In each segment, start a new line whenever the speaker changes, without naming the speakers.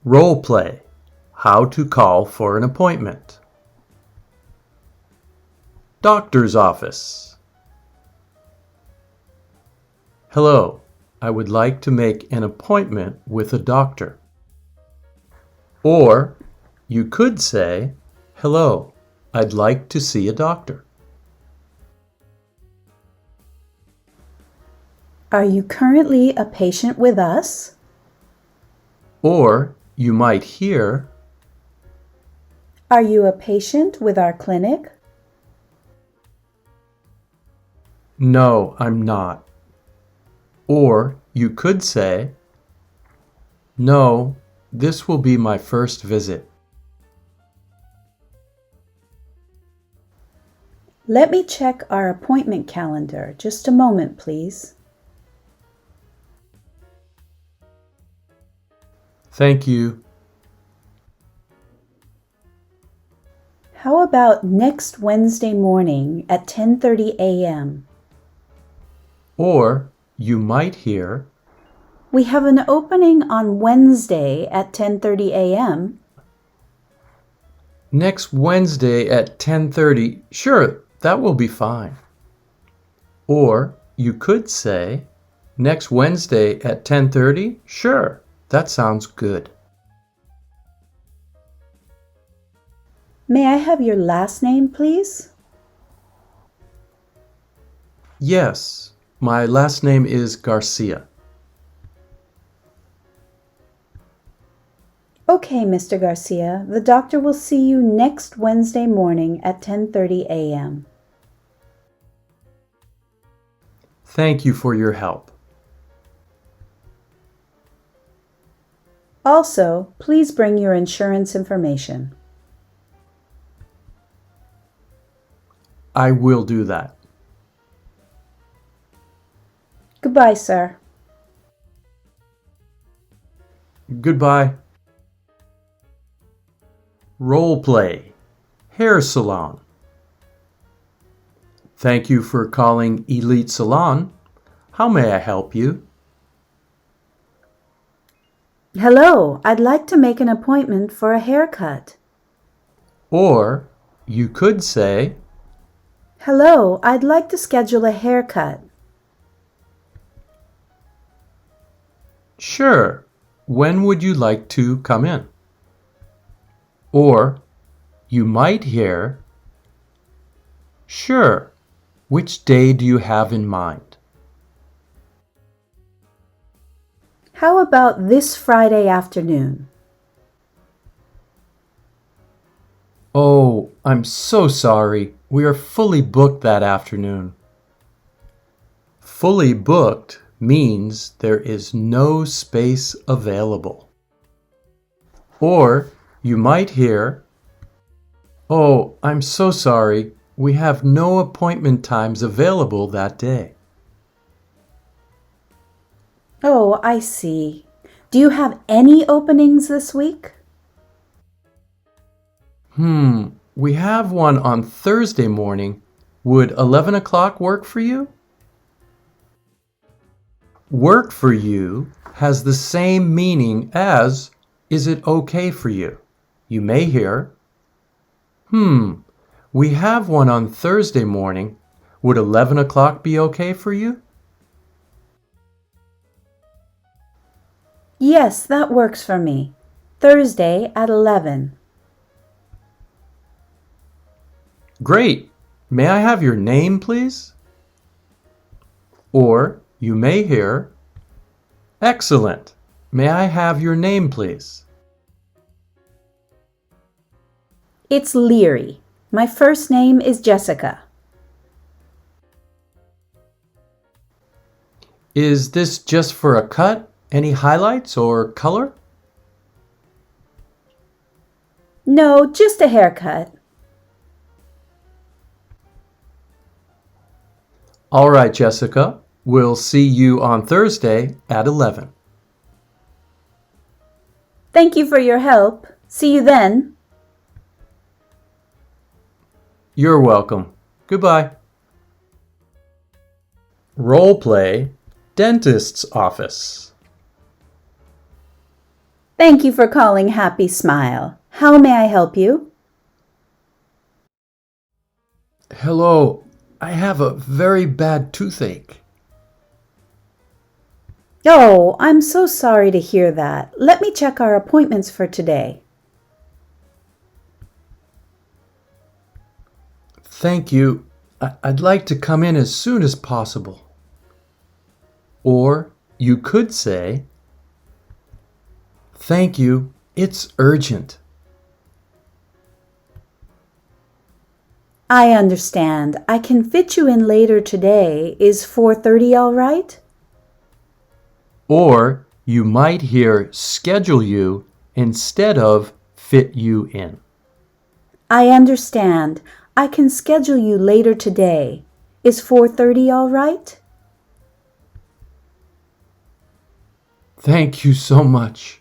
Role play. How to call for an appointment. Doctor's office. Hello, I would like to make an appointment with a doctor. Or you could say, hello, I'd like to see a doctor.
Are you currently a patient with us?
Or you might hear,
Are you a patient with our clinic?
no, I'm not. Or you could say, no, this will be my first visit.
Let me check our appointment calendar. Just a moment, please.
Thank you.
How about next Wednesday morning at 10:30 a.m.?
Or you might hear,
We have an opening on Wednesday at 10:30 a.m.
next Wednesday at 10:30. Sure, that will be fine. Or you could say, next Wednesday at 10:30. Sure, that sounds good.
May I have your last name, please?
Yes, my last name is Garcia.
Okay, Mr. Garcia, the doctor will see you next Wednesday morning at 10:30 a.m.
Thank you for your help.
Also, please bring your insurance information.
I will do that.
Goodbye, sir.
Goodbye. Role play. Hair salon. Thank you for calling Elite Salon. How may I help you?
Hello, I'd like to make an appointment for a haircut.
Or you could say,
Hello, I'd like to schedule a haircut.
sure, when would you like to come in? Or you might hear, sure, which day do you have in mind?
How about this Friday afternoon?
Oh, I'm so sorry. We are fully booked that afternoon. Fully booked means there is no space available. Or you might hear, oh, I'm so sorry. We have no appointment times available that day.
Oh, I see. Do you have any openings this week?
We have one on Thursday morning. Would 11 o'clock work for you? Work for you has the same meaning as, is it okay for you? You may hear, we have one on Thursday morning. Would 11 o'clock be okay for you?
Yes, that works for me. Thursday at 11.
Great. May I have your name, please? Or you may hear, excellent. May I have your name, please?
It's Leary. My first name is Jessica.
Is this just for a cut? Any highlights or color?
No, just a haircut.
All right, Jessica. We'll see you on Thursday at 11.
Thank you for your help. See you then.
You're welcome. Goodbye. Role play, dentist's office.
Thank you for calling Happy Smile. How may I help you?
Hello, I have a very bad toothache.
Oh, I'm so sorry to hear that. Let me check our appointments for today.
Thank you. I'd like to come in as soon as possible. Or you could say, thank you, it's urgent.
I understand. I can fit you in later today. Is 4:30 all right?
Or you might hear schedule you instead of fit you in.
I understand. I can schedule you later today. Is 4:30 all right?
Thank you so much.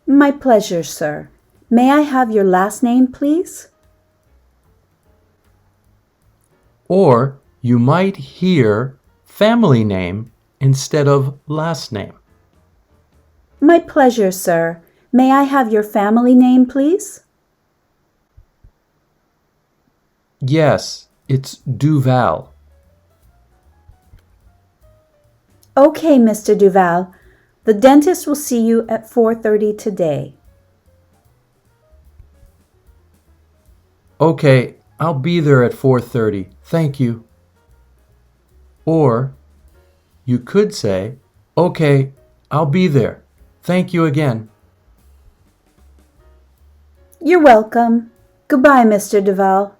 My pleasure, sir. May I have your last name, please?
Or you might hear family name instead of last name.
My pleasure, sir. May I have your family name, please?
Yes, it's Duval.
Okay, Mr. Duval. The dentist will see you at 4:30 today.
Okay, I'll be there at 4:30. Thank you. Or you could say, okay, I'll be there. Thank you again.
You're welcome. Goodbye, Mr. Duval.